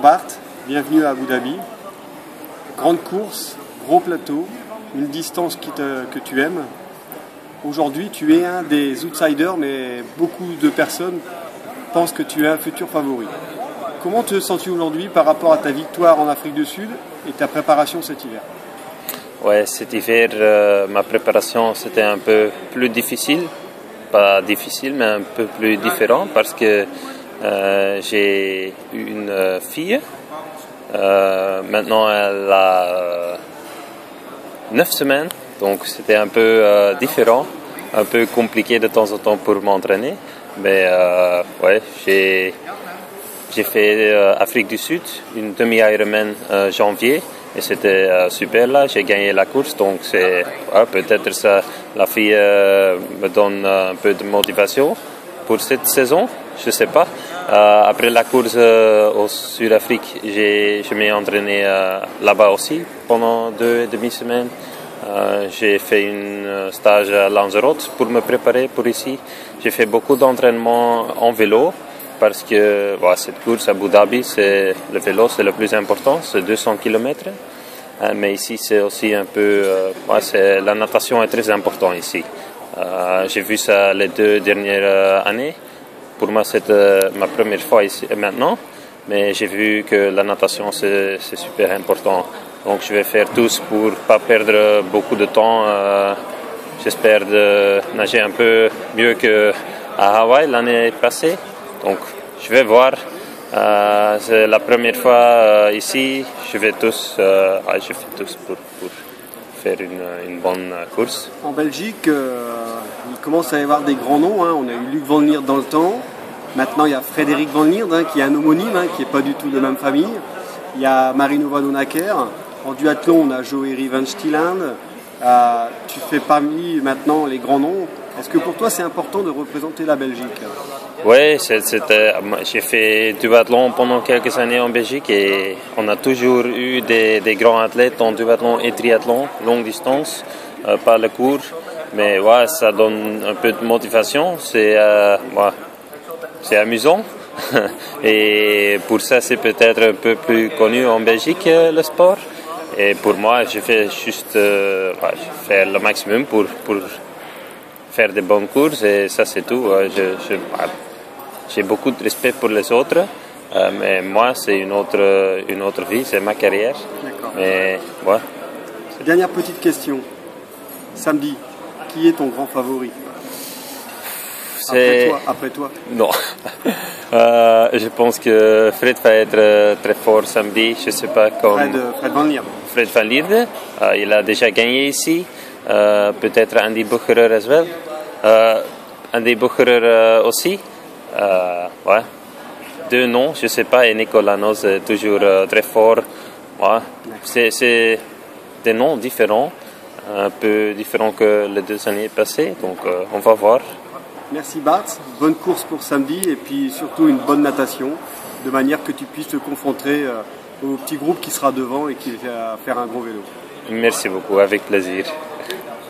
Bart, bienvenue à Abu Dhabi. Grande course, gros plateau, une distance que tu aimes. Aujourd'hui, tu es un des outsiders, mais beaucoup de personnes pensent que tu es un futur favori. Comment te sens-tu aujourd'hui par rapport à ta victoire en Afrique du Sud et ta préparation cet hiver? Ouais, cet hiver, ma préparation c'était un peu plus difficile. Pas difficile, mais un peu plus différent parce que j'ai une fille. Maintenant, elle a 9 semaines, donc c'était un peu différent, un peu compliqué de temps en temps pour m'entraîner. Mais ouais, j'ai fait Afrique du Sud, une demi-Ironman janvier. Et c'était super là, j'ai gagné la course, donc c'est peut-être ça, la fille me donne un peu de motivation pour cette saison, je sais pas. Après la course au Sud-Afrique, je m'ai entraîné là-bas aussi pendant 2,5 semaines. J'ai fait un stage à Lanzarote pour me préparer pour ici. J'ai fait beaucoup d'entraînement en vélo. Parce que cette course à Abu Dhabi, le vélo, c'est le plus important, c'est 200 km. Mais ici, c'est aussi un peu... la natation est très importante ici. J'ai vu ça les 2 dernières années. Pour moi, c'est ma première fois ici maintenant. Mais j'ai vu que la natation, c'est super important. Donc, je vais faire tout pour ne pas perdre beaucoup de temps. J'espère de nager un peu mieux qu'à Hawaï l'année passée. Donc, je vais voir. C'est la première fois ici. Je fais tous pour faire une bonne course. En Belgique, il commence à y avoir des grands noms. On a eu Luc Van Lierde dans le temps. Maintenant, il y a Frédéric Van Lierde, qui est un homonyme, qui n'est pas du tout de même famille. Il y a Marino Vanhoenacker. En duathlon, on a Joeri van Stieland. Tu fais parmi maintenant les grands noms. Est-ce que pour toi c'est important de représenter la Belgique? Oui, j'ai fait duathlon pendant quelques années en Belgique et on a toujours eu des grands athlètes en duathlon et triathlon, longue distance, pas le court. Mais ça donne un peu de motivation, c'est amusant. Et pour ça, c'est peut-être un peu plus connu en Belgique le sport. Et pour moi, je fais juste faire le maximum pour faire des bonnes courses et ça c'est tout. J'ai beaucoup de respect pour les autres, mais moi c'est une autre vie, c'est ma carrière. D'accord. Mais Dernière petite question. Samedi, qui est ton grand favori? Après toi? Non. Je pense que Fred va être très fort samedi. Je sais pas comme Fred Van Lierde. Fred Van Lierde, il a déjà gagné ici. Peut-être Andy Bucherer as well. Andy Bucherer aussi. 2 noms, je sais pas. Et Nicolas Noz est toujours très fort. C'est des noms différents, un peu différents que les 2 années passées. Donc on va voir. Merci Bart, bonne course pour samedi et puis surtout une bonne natation, de manière que tu puisses te confronter au petit groupe qui sera devant et qui va faire un gros vélo. Merci beaucoup, avec plaisir.